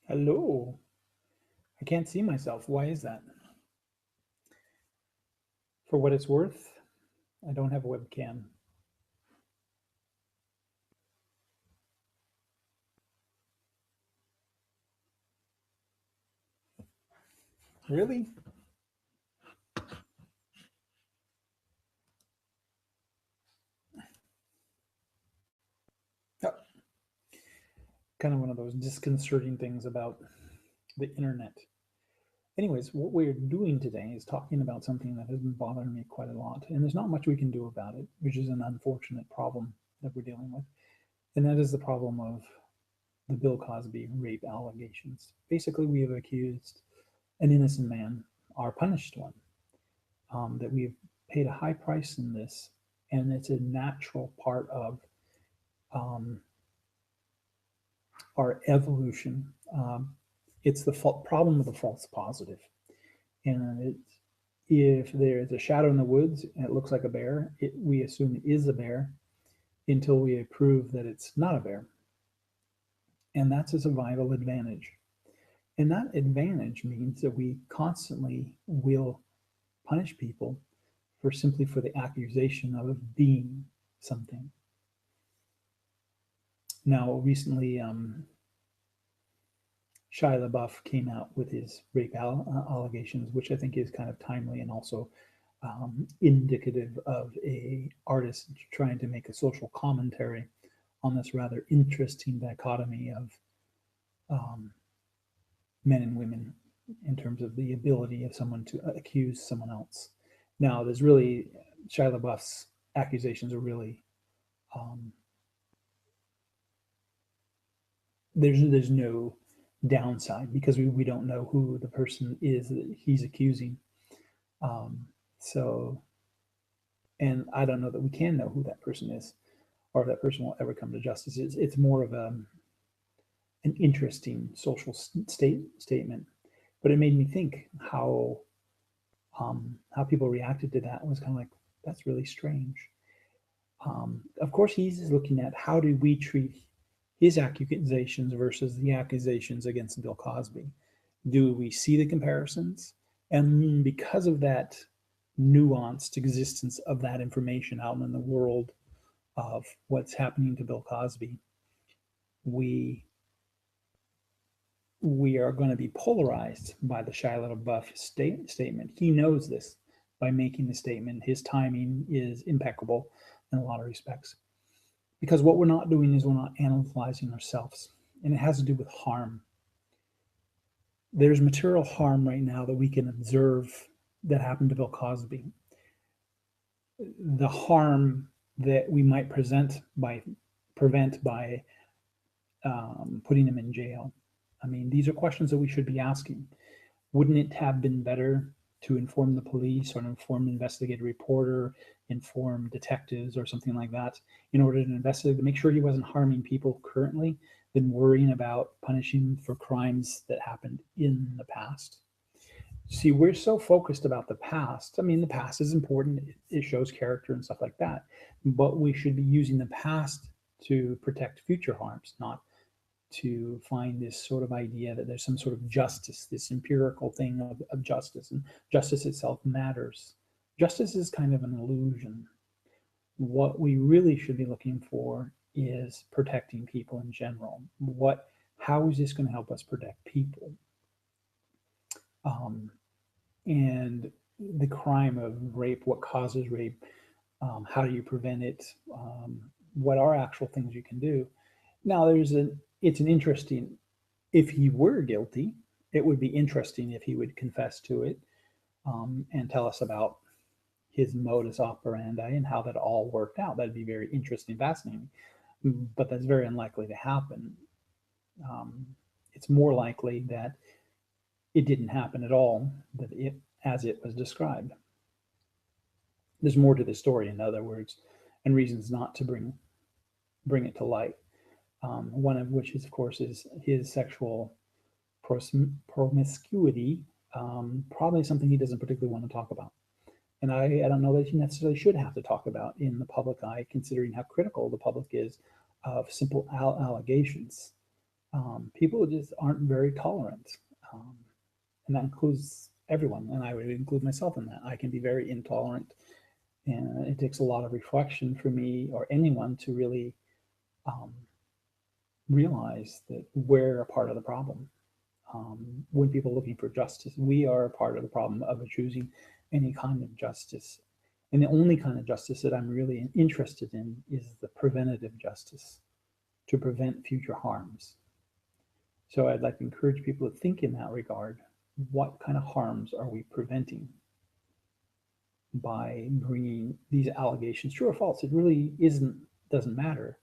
Hello. I can't see myself. Why is that? For what it's worth, I don't have a webcam. Really? Oh, kind of one of those disconcerting things about the internet. Anyways, what we're doing today is talking about something that has been bothering me quite a lot, and there's not much we can do about it, which is an unfortunate problem that we're dealing with. And that is the problem of the Bill Cosby rape allegations. Basically, we have accused an innocent man, our punished one, that we've paid a high price in this, and it's a natural part of um, our evolution. It's the problem of the false positive, and if there is a shadow in the woods and it looks like a bear, we assume it is a bear until we prove that it's not a bear, and that's a survival advantage. And that advantage means that we constantly will punish people for simply for the accusation of being something. Now, recently, Shia LaBeouf came out with his rape allegations, which I think is kind of timely and also indicative of a artist trying to make a social commentary on this rather interesting dichotomy of um, men and women in terms of the ability of someone to accuse someone else. Now, there's really Shia LaBeouf's accusations are really um, there's no downside because we don't know who the person is that he's accusing. Um, so, and I don't know that we can know who that person is or if that person will ever come to justice. It's more of an interesting social statement, but it made me think how people reacted to that was kind of like that's really strange. Of course, he's looking at how do we treat his accusations versus the accusations against Bill Cosby. Do we see the comparisons? And because of that nuanced existence of that information out in the world of what's happening to Bill Cosby, we we are going to be polarized by the Shia LaBeouf statement. He knows this by making the statement. His timing is impeccable in a lot of respects. Because what we're not doing is we're not analyzing ourselves, and it has to do with harm. There's material harm right now that we can observe that happened to Bill Cosby. The harm that we might prevent by putting him in jail. I mean, these are questions that we should be asking. Wouldn't it have been better to inform the police or inform an investigative reporter, inform detectives or something like that in order to investigate to make sure he wasn't harming people currently than worrying about punishing for crimes that happened in the past? See, we're so focused about the past. I mean, the past is important, it shows character and stuff like that. But we should be using the past to protect future harms, not to find this sort of idea that there's some sort of justice, this empirical thing of justice, and justice itself matters. Justice is kind of an illusion. What we really should be looking for is protecting people in general. How is this going to help us protect people? Um, and the crime of rape, what causes rape, how do you prevent it, what are actual things you can do. Now, it's an interesting, if he were guilty, it would be interesting if he would confess to it and tell us about his modus operandi and how that all worked out. That'd be very interesting, fascinating. But that's very unlikely to happen. Um, it's more likely that it didn't happen at all, that it as it was described. There's more to the story, in other words, and reasons not to bring it to light. One of which is, of course, is his sexual promiscuity. Probably something he doesn't particularly want to talk about. And I don't know that he necessarily should have to talk about in the public eye, considering how critical the public is of simple allegations. People just aren't very tolerant. Um, and that includes everyone, and I would include myself in that. I can be very intolerant, and it takes a lot of reflection for me or anyone to really um, realize that we're a part of the problem. When people are looking for justice, we are a part of the problem of choosing any kind of justice. And the only kind of justice that I'm really interested in is the preventative justice to prevent future harms. So I'd like to encourage people to think in that regard. What kind of harms are we preventing by bringing these allegations, true or false? It really doesn't matter.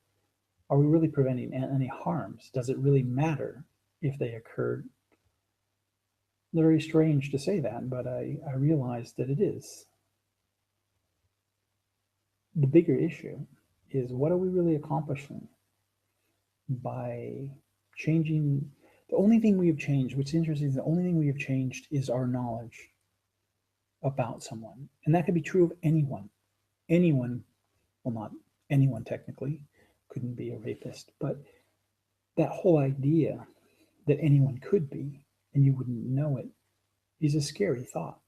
Are we really preventing any harms? Does it really matter if they occurred? Very strange to say that, but I realize that it is. The bigger issue is, what are we really accomplishing by changing? The only thing we have changed, what's interesting is the only thing we have changed is our knowledge about someone. And that could be true of anyone. Anyone, well, not anyone technically, couldn't be a rapist, but that whole idea that anyone could be and you wouldn't know it is a scary thought.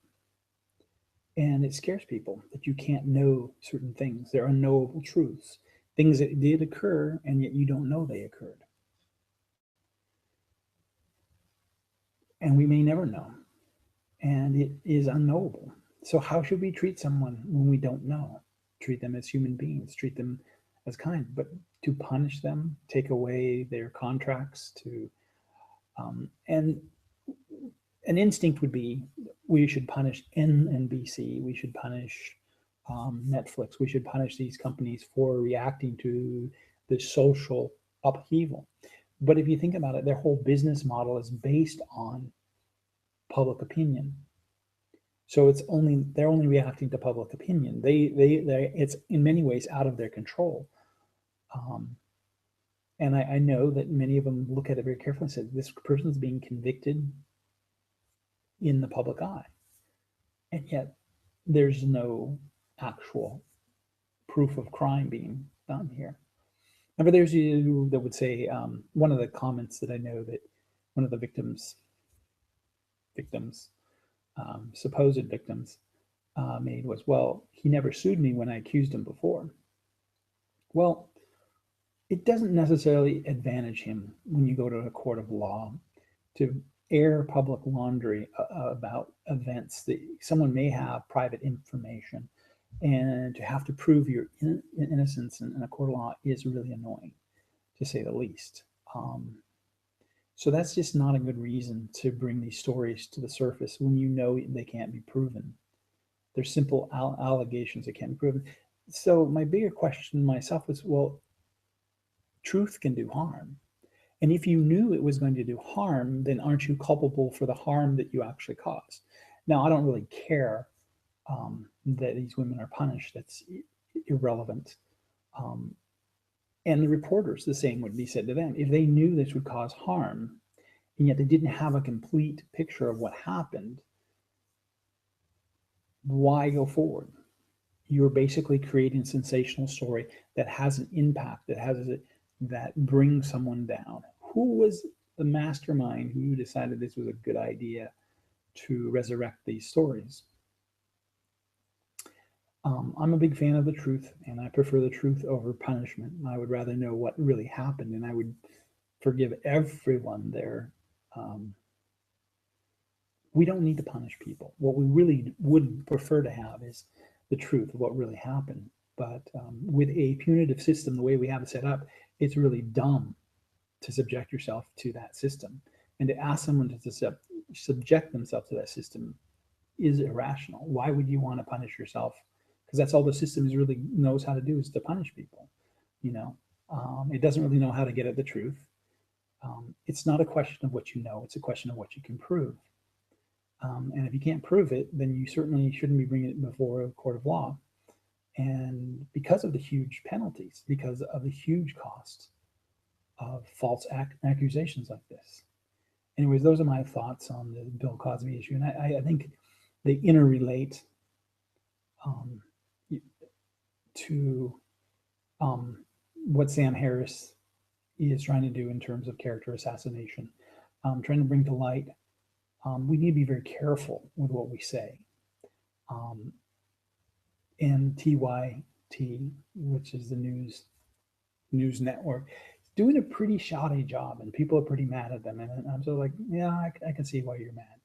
And it scares people that you can't know certain things. They're unknowable truths, things that did occur, and yet you don't know they occurred. And we may never know. And it is unknowable. So, how should we treat someone when we don't know? Treat them as human beings, treat them as kind. But to punish them, take away their contracts, and an instinct would be, we should punish NBC, we should punish Netflix, we should punish these companies for reacting to the social upheaval. But if you think about it, their whole business model is based on public opinion. So they're only reacting to public opinion. They it's in many ways out of their control. Um, and I know that many of them look at it very carefully and say, this person's being convicted in the public eye, and yet there's no actual proof of crime being done here. Remember, there's you that would say, one of the comments that I know that one of the victims, supposed victims, made was, well, he never sued me when I accused him before. Well, it doesn't necessarily advantage him when you go to a court of law to air public laundry about events that someone may have private information, and to have to prove your innocence in a court of law is really annoying, to say the least. So that's just not a good reason to bring these stories to the surface when you know they can't be proven. They're simple allegations that can't be proven. So my bigger question myself was, well, truth can do harm. And if you knew it was going to do harm, then aren't you culpable for the harm that you actually caused? Now, I don't really care that these women are punished. That's irrelevant. Um, and the reporters, the same would be said to them. If they knew this would cause harm, and yet they didn't have a complete picture of what happened, why go forward? You're basically creating a sensational story that has an impact, that brings someone down. Who was the mastermind who decided this was a good idea to resurrect these stories? I'm a big fan of the truth, and I prefer the truth over punishment. I would rather know what really happened, and I would forgive everyone there. Um, we don't need to punish people. What we really would prefer to have is the truth of what really happened. But with a punitive system, the way we have it set up, it's really dumb to subject yourself to that system. And to ask someone to subject themselves to that system is irrational. Why would you want to punish yourself? Because that's all the system really knows how to do, is to punish people. You know, it doesn't really know how to get at the truth. It's not a question of what you know; it's a question of what you can prove. And if you can't prove it, then you certainly shouldn't be bringing it before a court of law. And because of the huge penalties, because of the huge costs of false accusations like this. Anyways, those are my thoughts on the Bill Cosby issue. And I think they interrelate um, to what Sam Harris is trying to do in terms of character assassination, trying to bring to light. We need to be very careful with what we say. Um, NTYT, which is the news network, is doing a pretty shoddy job, and people are pretty mad at them. And I'm sort of like, yeah, I can see why you're mad,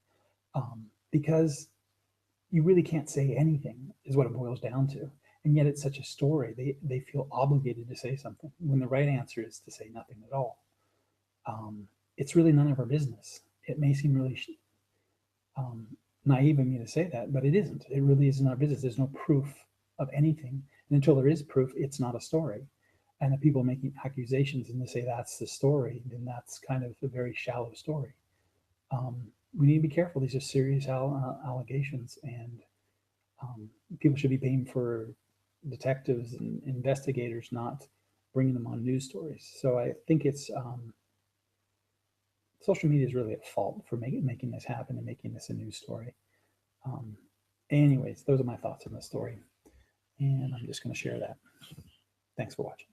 because you really can't say anything, is what it boils down to. And yet, it's such a story. They feel obligated to say something when the right answer is to say nothing at all. It's really none of our business. It may seem really um, naive of me to say that, but it isn't. It really isn't our business. There's no proof of anything. And until there is proof, it's not a story. And if people making accusations and they say that's the story, then that's kind of a very shallow story. We need to be careful. These are serious allegations, and people should be paying for detectives and investigators, not bringing them on news stories. So I think it's social media is really at fault for making this happen and making this a news story. Um, anyways, those are my thoughts on the story, and I'm just going to share that. Thanks for watching.